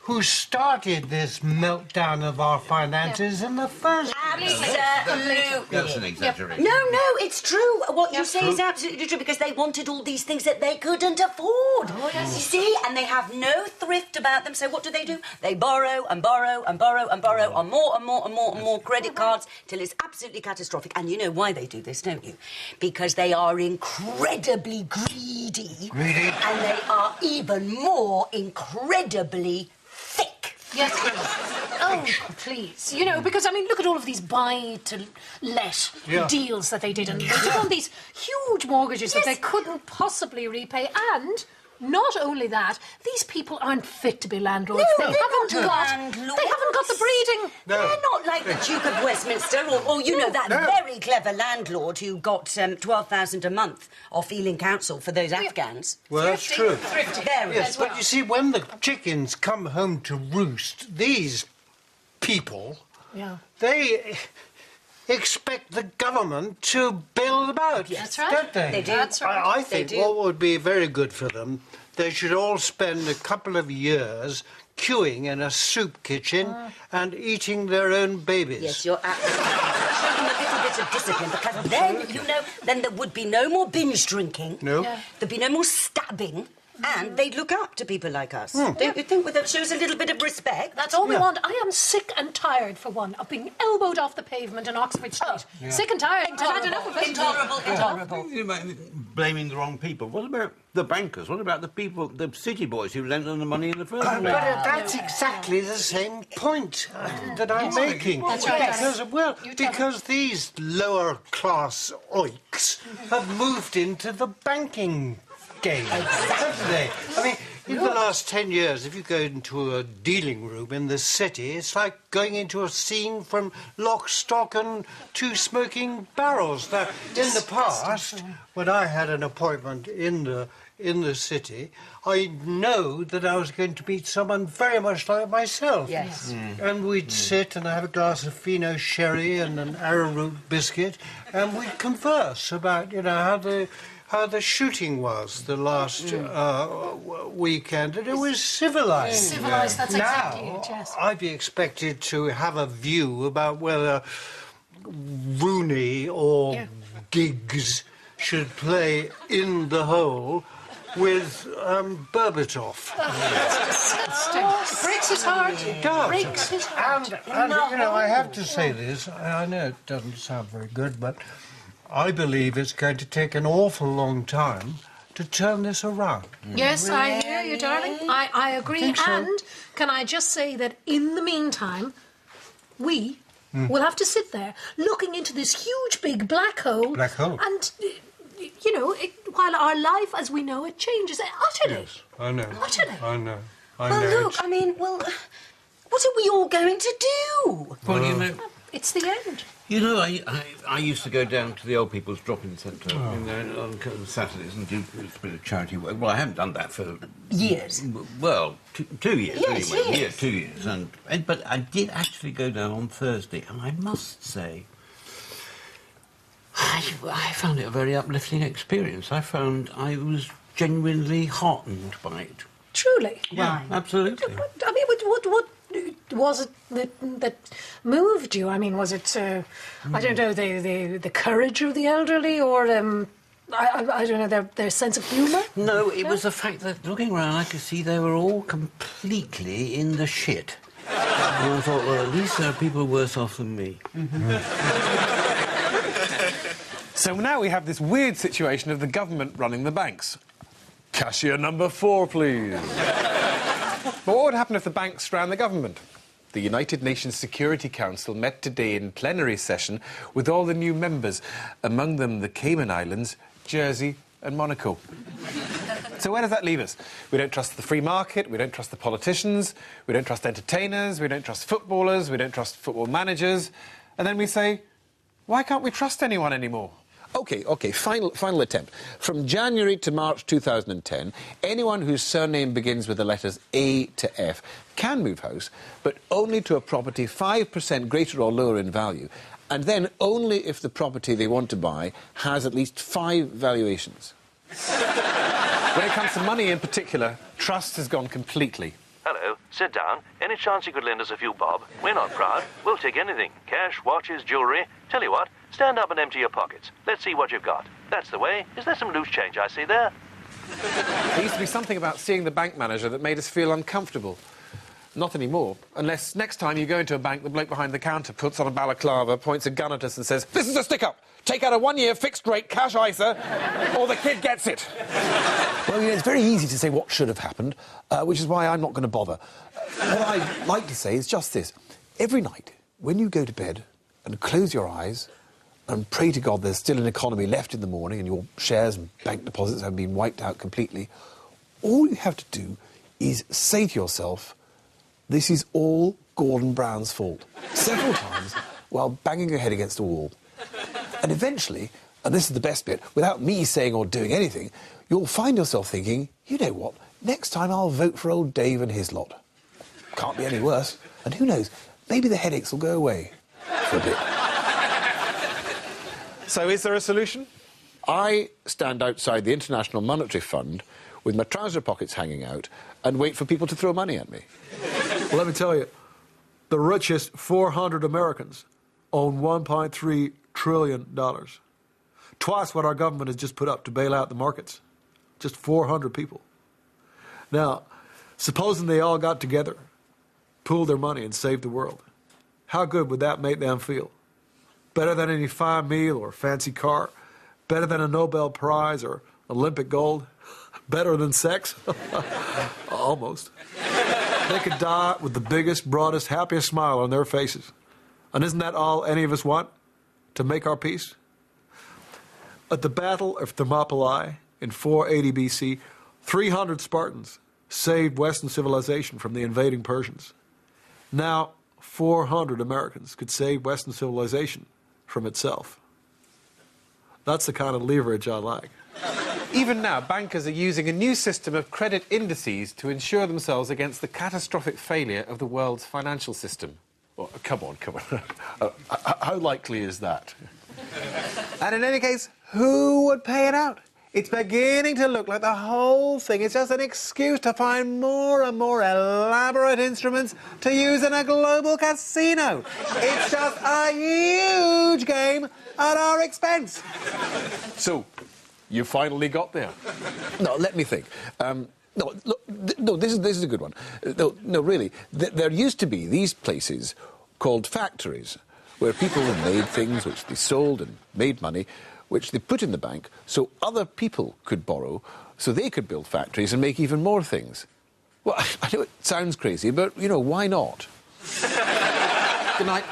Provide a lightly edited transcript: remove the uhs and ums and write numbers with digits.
who started this meltdown of our finances in the first place. Absolutely. That's an exaggeration. No, it's true. What you say is absolutely true, because they wanted all these things that they couldn't afford. Oh, yes. You see? And they have no thrift about them, so what do? They borrow and borrow and borrow and borrow on more and more and more and more credit cards till it's absolutely catastrophic. And you know why they do this, don't you? Because they are incredibly greedy. Greedy? And they are even more incredibly thick. Yes, oh, please. You know, because, I mean, look at all of these buy-to-let deals that they did, and they took on these huge mortgages that they couldn't possibly repay, and not only that, these people aren't fit to be landlords. No, they haven't got the breeding. No. They're not like the Duke of Westminster or you know, that very clever landlord who got £12,000 a month off Ealing Council for those Afghans. Well, that's true. Thrifty. Very Yes, but you see, when the chickens come home to roost, these people, they expect the government to bail them out. That's right. Don't they? They do. That's right. I think what would be very good for them, they should all spend a couple of years queuing in a soup kitchen and eating their own babies. Yes, you're absolutely right. Show them a little bit of discipline, because then, you know, then there would be no more binge drinking. No. Yeah. There'd be no more stabbing. And they'd look up to people like us. Don't you think that shows a little bit of respect? That's all we want. I am sick and tired, for one, of being elbowed off the pavement in Oxford Street. Sick and tired. I've had enough of it. Intolerable. You might be blaming the wrong people. What about the bankers? What about the people, the city boys who lent them the money in the first place? But that's exactly the same point that I'm making. That's right. Because these lower-class oiks have moved into the banking game, haven't they? I mean, in the last 10 years, if you go into a dealing room in the city, it's like going into a scene from Lock, Stock and Two Smoking Barrels. Now, in the past, when I had an appointment in the city, I know that I was going to meet someone very much like myself. Yes. And we'd sit and have a glass of Fino sherry and an arrowroot biscuit, and we'd converse about, you know, how the shooting was the last weekend, and it was civilised. Civilised, that's exactly it, yes. I'd be expected to have a view about whether Rooney or Giggs should play in the hole with Berbatov. Breaks his heart. It does. Breaks his heart. And you know, I have to say this, I know it doesn't sound very good, but I believe it's going to take an awful long time to turn this around. Yes, I hear you, darling. I agree. So. And can I just say that in the meantime, we will have to sit there looking into this huge big black hole. Black hole. And, you know, while our life as we know it changes utterly. Yes, I know. Utterly. I know. Look, I mean, what are we all going to do? Well, you know... It's the end. You know, I used to go down to the old people's drop-in centre on Saturdays and do a bit of charity work. Well, I haven't done that for... Years. Well, 2 years Yes, anyway. yes. 2 years. But I did actually go down on Thursday, and I must say, I found it a very uplifting experience. I found I was genuinely heartened by it. Truly. Yeah, absolutely. I mean, what was it that moved you? I mean, was it, I don't know, the courage of the elderly, or, I don't know, their sense of humour? No, it was the fact that, looking around, I could see they were all completely in the shit. And I thought, well, at least there are people worse off than me. So now we have this weird situation of the government running the banks. Cashier number 4, please. But what would happen if the banks ran the government? The United Nations Security Council met today in plenary session with all the new members, among them the Cayman Islands, Jersey and Monaco. So where does that leave us? We don't trust the free market, we don't trust the politicians, we don't trust entertainers, we don't trust footballers, we don't trust football managers. And then we say, why can't we trust anyone anymore? OK, final attempt. From January to March 2010, anyone whose surname begins with the letters A to F can move house, but only to a property 5% greater or lower in value, and then only if the property they want to buy has at least 5 valuations. When it comes to money in particular, trust has gone completely. Hello. Sit down. Any chance you could lend us a few bob? We're not proud. We'll take anything. Cash, watches, jewellery. Tell you what, stand up and empty your pockets. Let's see what you've got. That's the way. Is there some loose change I see there? There used to be something about seeing the bank manager that made us feel uncomfortable. Not anymore. Unless next time you go into a bank, the bloke behind the counter puts on a balaclava, points a gun at us and says, "This is a stick-up. Take out a 1-year fixed-rate cash ISA, or the kid gets it." Well, you know, it's very easy to say what should have happened, which is why I'm not going to bother. What I'd like to say is just this. Every night, when you go to bed and close your eyes and pray to God there's still an economy left in the morning and your shares and bank deposits haven't been wiped out completely, all you have to do is say to yourself, "This is all Gordon Brown's fault," several times while banging your head against a wall. And eventually, and this is the best bit, without me saying or doing anything, you'll find yourself thinking, "You know what, next time I'll vote for old Dave and his lot. Can't be any worse. And who knows, maybe the headaches will go away for a bit." So is there a solution? I stand outside the International Monetary Fund with my trouser pockets hanging out and wait for people to throw money at me. Well, let me tell you, the richest 400 Americans own $1.3 trillion. Twice what our government has just put up to bail out the markets. Just 400 people. Now, supposing they all got together, pooled their money and saved the world, how good would that make them feel? Better than any fine meal or fancy car? Better than a Nobel Prize or Olympic gold? Better than sex? Almost. They could die with the biggest, broadest, happiest smile on their faces. And isn't that all any of us want? To make our peace? At the Battle of Thermopylae in 480 BC, 300 Spartans saved Western civilization from the invading Persians. Now, 400 Americans could save Western civilization from itself. That's the kind of leverage I like. Even now, bankers are using a new system of credit indices to insure themselves against the catastrophic failure of the world's financial system. Oh, come on. How likely is that? And in any case, who would pay it out? It's beginning to look like the whole thing is just an excuse to find more and more elaborate instruments to use in a global casino. It's just a huge game at our expense. So, you finally got there. No, let me think. No, this is a good one. No, really. There used to be these places called factories where people made things which they sold and made money, which they put in the bank so other people could borrow, so they could build factories and make even more things. Well, I know it sounds crazy, but, you know, why not? Good night.